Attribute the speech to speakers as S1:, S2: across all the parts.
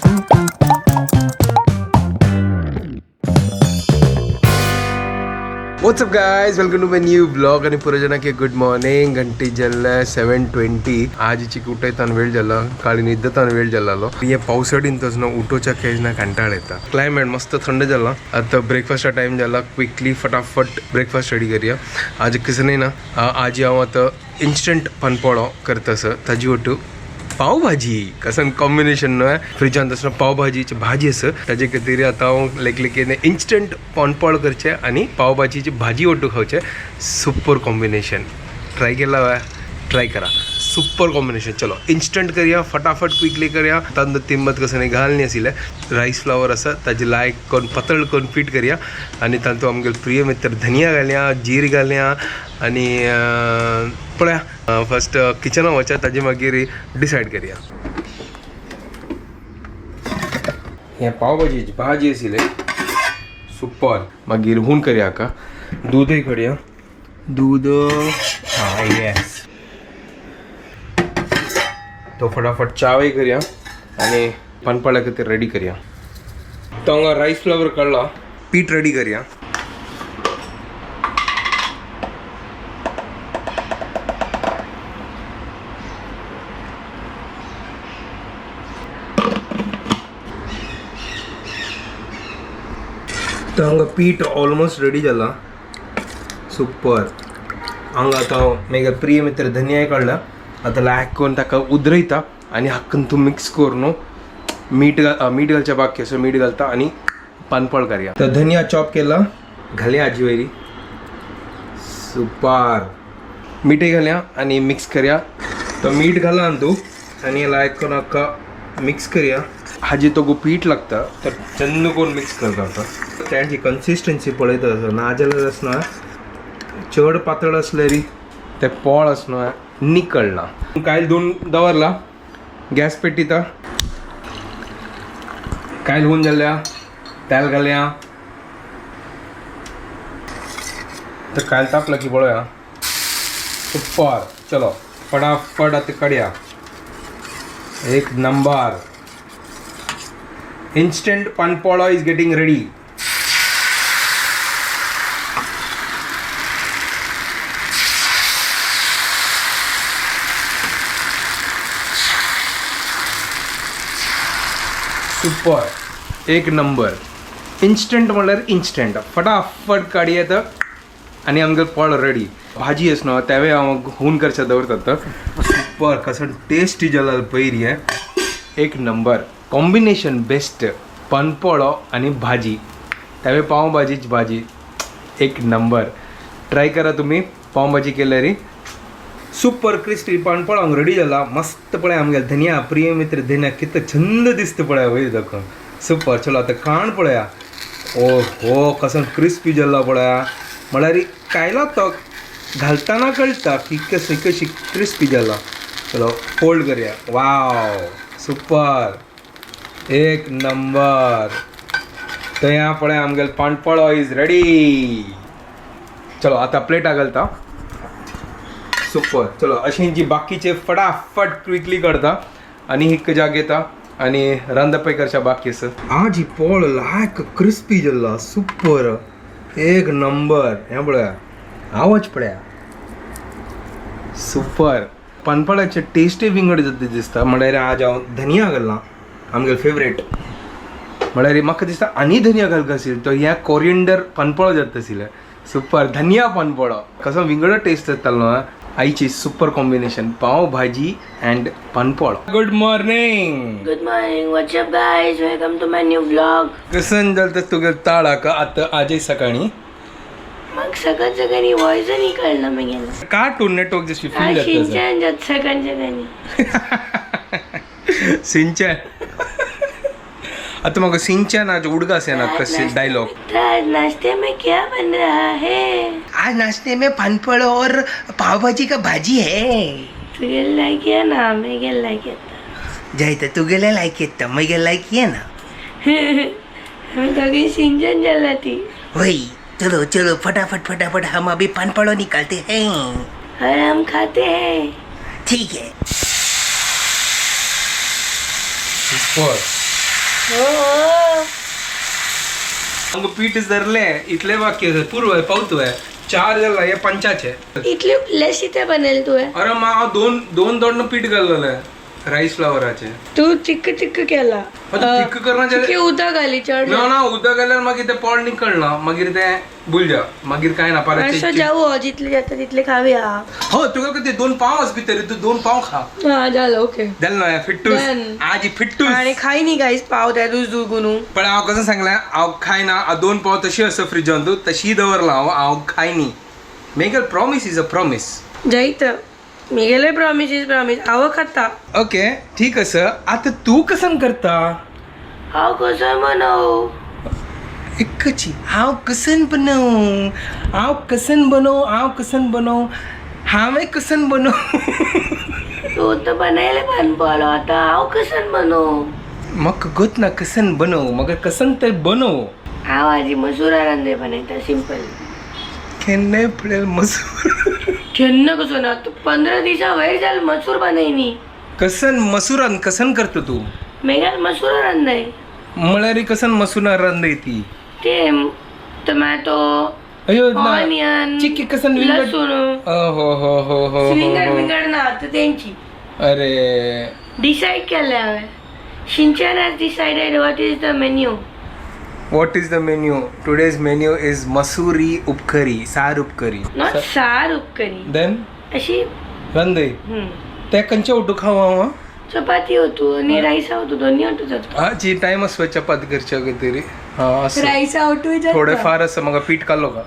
S1: What's up guys, welcome to my new vlog आणि पुरजना के good morning घंटी जल्ला 7:20 आजची कुठेतान वेळ झाला काळी निद्दतान वेळ झालो हे पावसाळींतच ना उठोच्या खेळ ना कंटाळ येता क्लायमेट मस्त थंड झाला आता ब्रेकफास्टचा टाइम झाला क्विकली फटाफट ब्रेकफास्ट रेडी करूया आज कसं नाही ना आज हांव आतां इन्स्टंट पानपोळो करतास ताजी वटू पावभाजी कसं कॉम्बिनेशन न्हू फ्रिजान तसं पावभाजीची भाजी आसा ताजे खातीर आतां हांव लेकलेकीन इन्स्टंट पानपोळ करचें आनी पावभाजीची भाजी ओटू खावचें सुपर कॉम्बिनेशन ट्राय केला ट्राय करा सुपर कॉम्बिनेशन चलो इन्स्टंट करूया फटाफट क्विकली करूया तांदूळ तिंबत कसं नाही घालनी आशिल्लें रायस फ्लावर आसा ताजे लायक करून पातळ करून पीठ करूया आनी तातूंत आमगेले प्रिय मित्र धनिया घालया जीर घालया आनी पळया फर्स्ट किचनात वचा ताजे मागीर डिसायड करूया हे पावभाजीची भाजी आशिल्ली सुपर मागीर हून करूया हाका दूदय करूया दूद हां येस तो फटाफट चावय करूया आनी पानपोळ्या खातीर रेडी करूया तो हांगा रायस फ्लावर काडला पीठ रेडी करूया तो हांगा पीठ ऑलमोस्ट रेडी जाला सुपर हांगा आतां मेगा प्रिय मित्र धनिया काडला आतां लायक करून ताका उदरयता आनी हाक्कन तूं मिक्स करून मीठ घालच्या बाकी आसा मीठ घालता आनी पानपोळ करूया तर धनिया चॉप केला घालया हाजी वयरी सुपर मीठय घालया आनी मिक्स करूया तो मीठ घाला तूं आनी लायक करून हाका मिक्स करूया हाजी तो पीठ लागता तर चन्न करून मिक्स करता आता त्याची कन्सिस्टन्सी पळयता नाजाल्यार आसना चड पातळ आसल्यार ते पोळ आसना निकळना कायल धुवन दवरला गॅस पेटिता कायल होऊन जाल्या तेल घालया तर कायल तापला की पळया सुपर चलो फटाफट आता काडया एक नंबर इन्स्टंट पानपोळो इज गेटिंग रेडी सुपर एक नंबर इन्स्टंट म्हणल्यार इन्स्टंट फटाफट काडी येता आनी आमगे पोळ रेडी भाजी आसा न्हू त्यावेळी हांव हून करचें दवरता सुपर कसं टेस्टी जाला पयरी एक नंबर कॉम्बिनेशन बेस्ट पानपोळो आनी भाजी त्यावेळी पाव भाजीची भाजी एक नंबर ट्राय करा तुम्ही पाव भाजी केल्यार सुपर क्रिस्पी पानपोळ हांगा रेडी जाला मस्त पळय आमगे धनिया प्रिय मित्र धनिया कितलो छंद दिसता पळय वयर दाखोवन सुपर चलो आतां खाण पळया ओ हो कसं क्रिस्पी जाला पळया म्हळ्यार कायला तो घालतना कळटा की कशी क्रिस्पी जाला चलो फोल्ड करूया वाव सुपर एक नंबर तो या पळय आमगे पानपोळो इज रेडी चलो आता प्लेटा घालता सुपर चलो अशी जी बाकीचे फटाफट क्विकली करता आनी एक जाग येता आनी रांदपय करच्या बाकी आसा आज ही पोळ लायक क्रिस्पी जाला सुपर एक नंबर हे पळया आवाज पळया सुपर पानपोळ्याचे टेस्टय विंगड जाता दिसता म्हळ्यार आज हांव धनिया घालना आमगे फेवरेट म्हळ्यार म्हाका दिसता आनी धनिया घालता आशिल्लो तो ह्या कोरिएंडर पानपोळो जाता आशिल्लो सुपर धनिया पानपोळो कसो विंगड टेस्ट जातालो आईची super combination pav bhaji and पानपोळ good morning
S2: what's up guys welcome to my new vlog
S1: कसं जाता तुगे ताळा का आता आजय सकाळी
S2: मग सकाळी वॉइस नाही कळलं मी गेलं
S1: कार्टून नेटवर्क जशी फील जाता
S2: सिंचन जात सकाळी
S1: सिंचन आता मग सिंचन आज उड़गा से ना कसे डायलॉग
S2: आज नाश्ते में क्या बन रहा है
S1: आज नाश्ते में पानपोळ और पाव भाजी का भाजी है
S2: तुझे लाइक है ना मैं क्या लाइक है
S1: जायत तू गेला लायक येत मैं गेला लायक ये ना
S2: हमें तो कहीं सिंचन जला थी
S1: वही चलो चलो फटाफट फटाफट हम अभी पानपोळ निकालते हैं
S2: और हम खाते हैं
S1: ठीक है सुपर हांगा पीठ धरले इतले वाक्य पूर्व पावतोय 4 जाला हे 5चे
S2: इतली लेस इथे बनेल तू
S1: अरे मा हांव दोन दोन पीठ घाललेले राईस फ्लावराचे
S2: तू चिक्क चिक्क केला
S1: थिक करण्याचे
S2: चिक्की उदक घाली चढ
S1: ना उदक घाल्यार मागीर ते पोळ निकळना मागीर ते बुलजा मागीर काय ना परत
S2: असं जाऊ जितले जाता तितले खाऊया
S1: हो तुका किती 2 पाव आस भितर तू 2 पाव खा
S2: हा झालं ओके
S1: जाल ना फिट्टूस
S2: Done.
S1: आज फिट्टूस
S2: आणि खाई नाही गाईस पाव त्या दूस दुगुनू
S1: पण हांव कसं सांगलें हांव खायना 2 पाव तशी आसा फ्रिजान तू तशी दवरला हांव खायनी मेगल प्रॉमिस इज अ प्रॉमिस
S2: जायत मी गेले प्रॉमिस इज प्रॉमिस हांव खाता
S1: ओके ठीक आसा आता तू कसं करता
S2: हांव कसं बनवू
S1: एकची हांव कसन बनव हांवें कसन बनव
S2: तू तर बनायला पण बोलो आता हांव कसं बनवू
S1: म्हाका गोत ना कसन बनव म्हाका कसन तर बनव
S2: हांव आजी मसुरा रांदे बनायता सिंपल
S1: केन्नाय पडेल मसूर
S2: केन्ना कसं ना तू 15 दिसा वयर जाल मसूर बनायनी
S1: कसन मसुरान कसन करता तू
S2: मेघाल मसुरा रांदय
S1: म्हळ्यार कसन मसुरान रांदय ती
S2: ते टोमॅटो
S1: अयो ना
S2: ऑनियन
S1: चिक्की कसन
S2: लसूण
S1: हो
S2: विंगड ना तर त्यांची
S1: अरे
S2: डिसाईड केलं हांवें Shinchan has decided what is the menu
S1: What is the menu? Today's menu is Masuri Upkari, Sar Upkari.
S2: Not सार उपकरी
S1: Then
S2: अशी
S1: रांदय त्या कंचे उठू खावा
S2: चपाती होतो आणि राईस होतो दोन्ही होतो जातो
S1: हा जी टाइम असो चपाती करच्या तरी हा असं
S2: राईस होतो
S1: थोडे फार असं मग पीठ काढलो का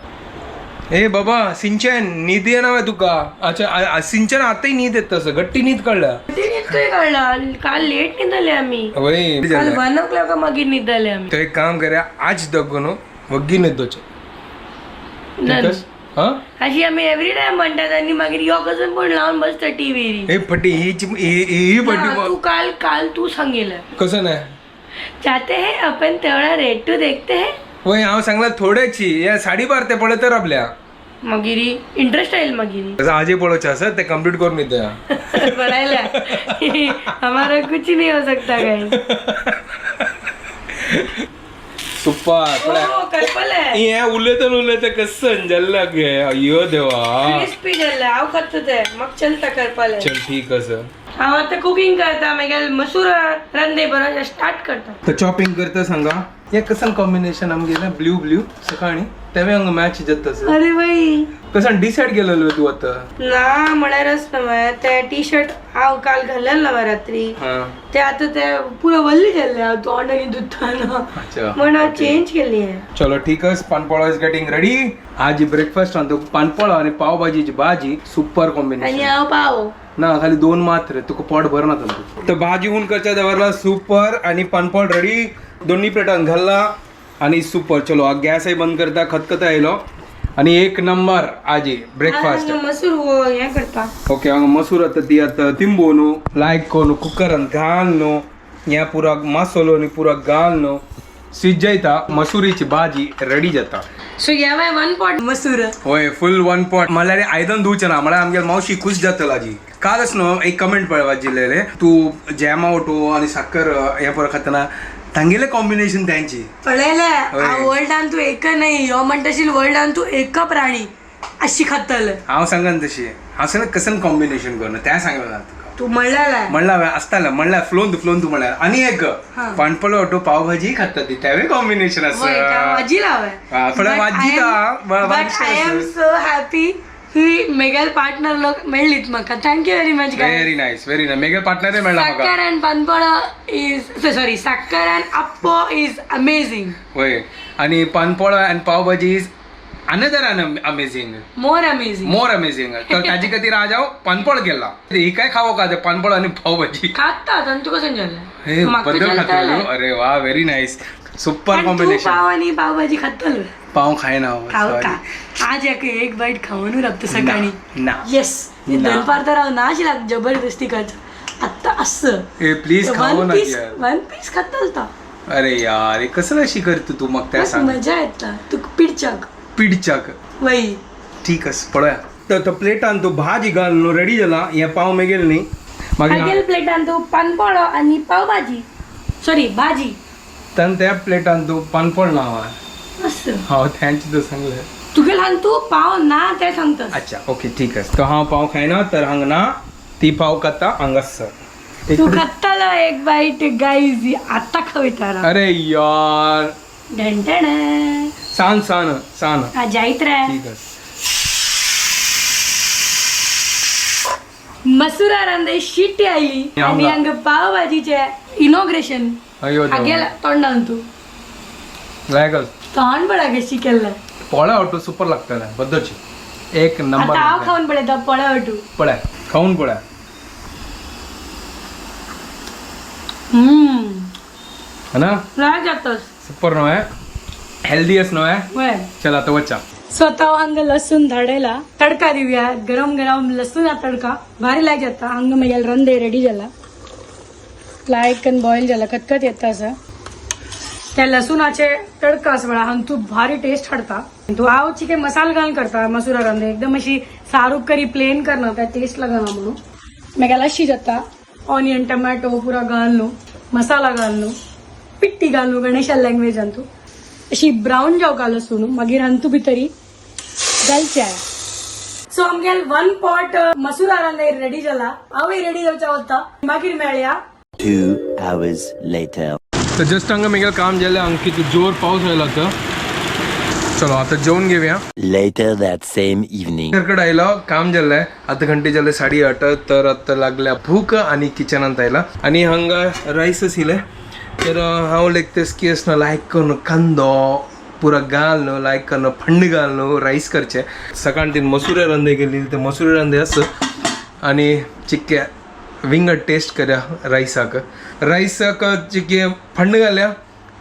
S1: ए बाबा सिंचन नीद येना तुका अच्छा सिंचन आताही नीद येत तसं गट्टी नीद काढल्या
S2: कळलं काल लेट निघाले आम्ही
S1: वय
S2: काल 1 o'clock मागीर निघाले आम्ही
S1: तो एक काम करूया आज दगोनो वग्गी न्हिदोचे
S2: Done.
S1: हा
S2: अशी आम्ही एव्हरी टाइम म्हणतात आणि मागीर यो कसं पण लावून बसता टीव्ही
S1: हे पट्टी ही पट्टी
S2: तू काल तू सांगेल
S1: कसं नाही
S2: जाते हैं अपन तेवढा रेट टू देखते हैं
S1: वय हांव सांगला थोड्याची या साडी पारते पडे तर आपल्या
S2: मागिरी इंटरेस्ट येईल मागिरी
S1: तसं आजी पळोवचे असं ते कम्प्लीट करून येते
S2: पढ़ायला हमारा कुछ नहीं हो सकता गाइस
S1: सुपर हे उलयता कसं जल्ला गे अयो देवा
S2: क्रिस्पी झालं हांव खात ते मग चलता करपाले
S1: चल ठीक असं
S2: हांव आता कुकिंग करता मागीर मसूर रांदे बनवता स्टार्ट करता
S1: तर चॉपिंग करता सांगा हे कसं कॉम्बिनेशन आमगेलें ब्ल्यू सकाळी तेव्हा हांगा मॅच जाता
S2: अरे बाई
S1: कसं डिसायड केलेलो तू आता
S2: ना म्हळ्यारच नव्हे ते टी शर्ट हांव काल घालेल नव्हे रात्री ते आता ते पुरो वल्ली जाल्ले हांव तोंडानी धुताना
S1: अच्छा
S2: म्हणून हांव चेंज केली आहे
S1: चलो ठीक आहे पानपोळा इज गेटिंग रेडी आज ब्रेकफास्ट आणतो पानपोळा आणि पावभाजीची भाजी सुपर
S2: आणि
S1: कॉम्बिनेशन
S2: हांव पाव
S1: ना खाली 2 मात्र तुका पोट भरना तर भाजी ऊन करच्या दवरला सुपर आणि पानपोळ रेडी दोन्ही प्लेटान घालला आणि सुपर चलो गॅसही बंद करता खतखत आयलो आणि 1 नंबर आजी ब्रेकफास्ट
S2: मसूर हे करता
S1: ओके हांगा मसूर आता ती आता तिंबोनु लायक कोनु कुकरान घालनो या पुरा मसालो आणि पुरा घालनो शिजयता मसुरीची भाजी रेडी जाता
S2: सो घ्या 1 पॉट मसूर
S1: होय फुल 1 पॉट मला रे आयदन धुवचे ना मला आमगे मावशी खुश जातला जी कालच न्हू एक कमेंट पळवा जिल्लेले तू जॅम आवटो आणि साखर हे पर खातना तांगेले कॉम्बिनेशन त्यांची
S2: पळयले वर्ल्डान तू एक नाही हो म्हणटाशील वर्ल्डान तू एक प्राणी अशी खातल
S1: हांव सांगन तशी हांव कसं कॉम्बिनेशन करणं त्या सांगला
S2: तू म्हणला
S1: म्हणला असताना म्हणला फ्लोन तू म्हणला आणि एक पानपळ ऑटो पावभाजी खाता ती त्यावेळी कॉम्बिनेशन असं
S2: भाजी लावाय but I am so happy ही मेगल पार्टनर लोक मेळलीत म्हाका thank you very much
S1: very nice मेगल पार्टनर मेळ्ळा म्हाका
S2: साखर अँड पानपळ इज सॉरी साखर अँड अप्पो इज अमेझिंग
S1: होय आणि पानपोळा and pav bhaji is another amazing
S2: more amazing
S1: तर ताजी खातीर आज हांव पानपोळ केला ही काय खावो का ते पानपोळ आणि पावभाजी
S2: खातात आणि तू कसं
S1: हे बद्दल खातलो अरे वा व्हेरी नाईस सुपर कॉम्बिनेशन
S2: पाव आणि पावभाजी खातल
S1: पाव खायना
S2: खाऊ का आज एक बाईट खाऊन राबतो सकाळी
S1: ना
S2: येस दनपार तर ना अशी जबरदस्ती करता आता असं
S1: ए प्लीज खाऊ ना
S2: वन पीस खातल
S1: अरे यार हे कसं अशी करतो तू मग त्या सांग
S2: मजा येता तू पिडचाक वही
S1: ठीक आहे पळया तर प्लेट आणतो भाजी घालून रेडी झाला या पाव मेगेल न्ही
S2: मागील प्लेट आणतो पानपोळो आणि पावभाजी सॉरी भाजी
S1: तन त्या प्लेटान तू पानफळ नावा
S2: असं
S1: हो त्यांची तर सांगलं
S2: तुगे लहान तू पाव ना ते सांगतस
S1: अच्छा ओके ठीक आहे तो हा पाव खायना तर हंग ना ती पाव कत्ता अंगस
S2: तू कत्ताला एक बाईट गाईज आता खवितारा
S1: अरे यार
S2: ढंटण
S1: सांग सांग सांग
S2: जाईत रे
S1: ठीक आहे
S2: मसुरा रांदे शिट्टी आयली आणि हंग पाव भाजीचे इनॉग्रेशन
S1: अयो
S2: गेला तोंडान तू
S1: लागल
S2: तोंड बडा कशी केलं
S1: पोळ्या वाटू सुपर लागतं बद्दलची एक नंबर
S2: आता हांव खाऊन पडे पळ्या वाटू
S1: पोळ्या खाऊन पोळ्या है ना
S2: राग जातोस
S1: सुपर नो है हेल्दीएस्ट नो है
S2: वय
S1: चला तो बच्चा
S2: स्वतः हंग लसूण धाडेला तडका दिव्या गरम गरम लसूण तडका भारी लाग जाता हंग मग रंदे रेडी झाला लायक बॉईल झाला खतखत येता असं त्या लसूणाचे तडका असं वेळा हंग तू भारी टेस्ट हाडता तू हांव चिके मसाला घालून करता मसुरा रंदे एकदम अशी सारूक करी प्लेन करणं त्या टेस्ट लागना म्हणून मागीर अशी जाता ऑनियन टमॅटो पुरा घालून मसाला घालून पिट्टी घालून गणेशा लँग्वेजान तू अशी ब्राऊन जावं का लसूण मागीर हांतू भितरी घालचे आहे सो आमगेल 1 पॉट मसुरा रांदे रेडी जाला हांवूय रेडी जावचा होता मागीर मेळया
S3: 2 hours later.
S1: तर जस्ट हंगा मेगेल काम झालं अंकित जोर पाऊस व्हायला तर चलो आता जेवण घेऊया
S3: Later that same evening.
S1: घरकडे आयला काम झालंय आता घंटे झाले 8:30 तर आता लागल्या भूक आणि किचनात आयला आणि हंगा राईसच हिलय तर हांव लेगतेस की असं लायक करून कांदो पुरा घालणं लायक करणं फंड घालणं राईस करचे सकाळ तीन मसुरे रंदे गेली ते मसुरे रंदे असं आणि चिक्क्या विंगड टेस्ट कर्या राईसाक चिक्के फंड घाल्या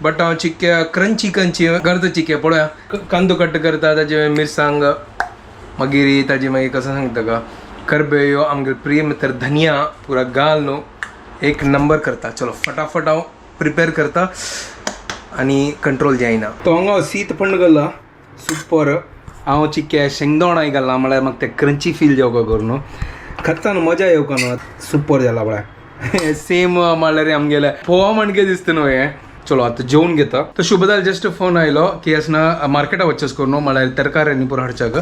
S1: बट हांव चिक्क्या क्रंची करता चिक्के पळोवया कांदो कट करता ताजे मिरसांग मागीर ताजी मागीर कसं सांगता का करबेयो आमगे प्रिय तर धनिया पुरा घालणं एक नंबर करता चलो फटाफट हांव प्रिपेअर करता आणि कंट्रोल जायना तो हांगा सीत फंड घाला सुपर हांव चिक्के शेंगदाणा घाला म्हळ्यार म्हाका ते क्रंची फील जावका करून खाता न्हू मजा येवका न्हू सुपर जाला म्हळ्यार सेम म्हळ्यार आमगेले पोहा म्हणके दिसता न्हू हे चलो आता जेवण घेता तर शुभदाल जस्ट फोन आयलो की असं मार्केटा वचचेस करून म्हळ्यार तरकारी पुरो हाडच्याक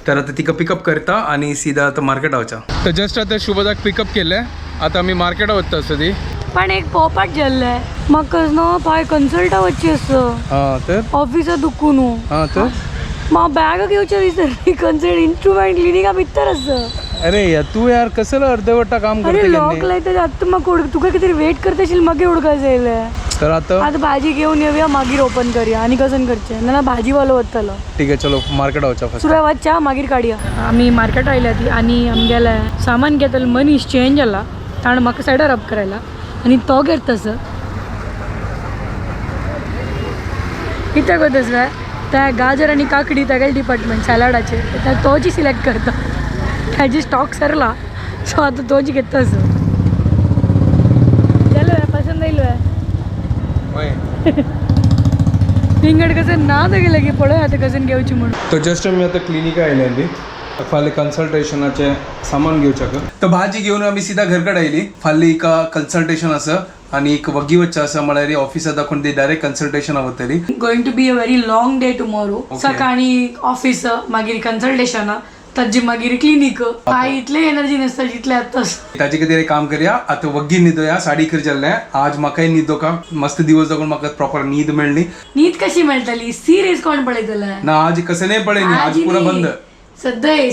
S1: तर आता तिका पिकअप करता आणि सीधा आता मार्केटा वचा तर जस्ट आता शुभदाक पिकअप केले आता आमी मार्केटा वता असं ती
S2: पण एक पोपाट जाल्ले म्हाका न्हू पाय कन्सल्टा वच्ची असं
S1: हां तर
S2: ऑफिसात दुखू न्हू
S1: हां तर
S2: म्हाका बॅग घेवचे विसरली कन्सल्ट इंस्ट्रुमेंट क्लिनिका भितर आसा
S1: अरे या तू यार कसं अर्धवटा काम
S2: अरे
S1: करते
S2: लॉक लायता आतां म्हाका तुका कितें वेट करता आशिल्लें मागीर उडका जायले
S1: तर आता
S2: आतां भाजी घेवन येवया मागीर ओपन करया आनी कसं करचें ना भाजीवालो वतलो
S1: ठीक आहे चलो मार्केटा वचा फर्स्ट
S2: सुरवात वचच्या मागीर काडया आमी मार्केट आयल्या ती आनी आमगेले सामान घेतले मनीस चेंज जाला ताण म्हाका सायडार अप करायला आनी तो घेत तसं कित्याक करतस रे त्या गाजर आनी काकडी तेगेले डिपार्टमेंट सॅलाडाचे त्या तोची सिलेक्ट करता ताजी स्टॉक सरला सो आतां तोची घेता असं जालो पसंद येयलो विंगड कसं ना गेलं की पळय आतां कसं घेवची म्हणून
S1: तो जस्ट आमी आतां क्लिनिका आयल्या ती फाल्यां कन्सल्टेशनाचे सामान घेवच्याक तर भाजी घेवन आमी सीधा घरकडे आयली फाल्यां एका कन्सल्टेशन आसा आणि एक वगी वच्चा आसा म्हळ्यार ऑफिसात दाखोवन ती डायरेक्ट कन्सल्टेशन वतली
S2: going to be a very long day tomorrow सकाळी ऑफिस मागीर कन्सल्टेशन ताजी मागीर क्लिनिक काय इतले एनर्जी नसता जितले आतां
S1: ताजे कितें काम करया आतां वग्गी न्हिदोया 8:30 जाल्ले आज म्हाकाय न्हिदो का मस्त दिवस दाखोवन म्हाका प्रॉपर न्हीद मेळ्ळी
S2: न्हीद कशी मेळटली सिरीज कोण पळयतले
S1: ना आज कसं नाही पळय न्ही आज पुरा बंद
S2: सद्दाय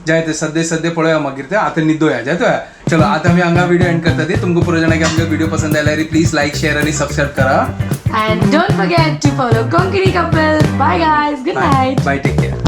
S1: जाय ते सद्य पळोवया मागीर ते आता न्हिदोया जाय चलो आता आमी हांगा व्हिडिओ एंड करता ते तुमकां पुरो जाणांक आमचो व्हिडिओ पसंद आयल्यार प्लीज लाईक शेअर आणि सबस्क्राईब करा
S2: and don't forget to follow Konkani couple. Bye guys, good night.
S1: Bye, take care.